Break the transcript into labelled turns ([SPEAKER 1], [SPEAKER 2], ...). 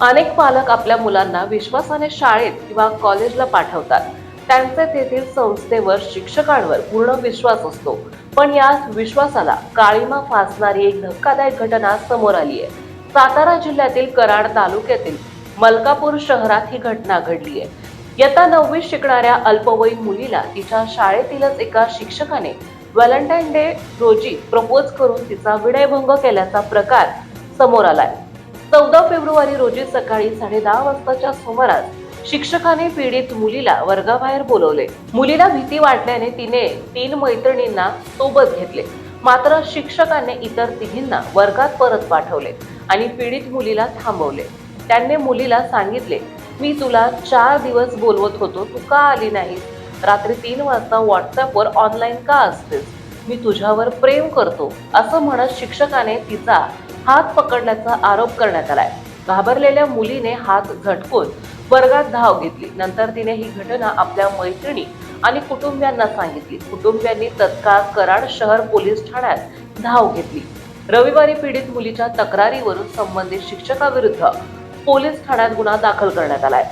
[SPEAKER 1] अनेक पालक आपल्या मुलांना विश्वासाने शाळेत किंवा कॉलेजला पाठवतात. त्यांचे तेथील संस्थेवर, शिक्षकांवर पूर्ण विश्वास असतो. पण याच विश्वासाला काळीमा फासणारी एक धक्कादायक घटना समोर आली आहे. सातारा जिल्ह्यातील कराड तालुक्यातील मलकापूर शहरात ही घटना घडली आहे. इयत्ता 9वीत शिकणाऱ्या अल्पवयीन मुलीला तिच्या शाळेतीलच एका शिक्षकाने व्हॅलेंटाईन डे रोजी प्रपोज करून तिचा विनयभंग केल्याचा प्रकार समोर आलाय. 14 फेब्रुवारी रोजी सकाळी 10:30 वाजताच्या सुमारास शिक्षकाने पीडित मुलीला वर्गाबाहेर बोलवले. मुलीला भीती वाटल्याने तिने 3 मैत्रिणींना सोबत घेतले. मात्र शिक्षकाने इतर तिघींना वर्गात परत पाठवले आणि पीडित मुलीला थांबवले. त्यांनी मुलीला सांगितले, मी तुला 4 दिवस बोलवत होतो, तू का आली नाहीस? रात्री 3 वाजता व्हॉट्सअपवर ऑनलाईन का असतेस? मी तुझ्यावर प्रेम करतो, असं म्हणत शिक्षकाने तिचा हात पकडल्याचा आरोप करण्यात आलाय. घाबरलेल्या मुलीने हात झटकून वर्गात धाव घेतली. नंतर तिने ही घटना आपल्या मैत्रिणी आणि कुटुंबियांना सांगितली. कुटुंबियांनी तत्काळ कराड शहर पोलीस ठाण्यात धाव घेतली. रविवारी पीडित मुलीच्या तक्रारीवरून संबंधित शिक्षकाविरुद्ध पोलीस ठाण्यात गुन्हा दाखल करण्यात आलाय.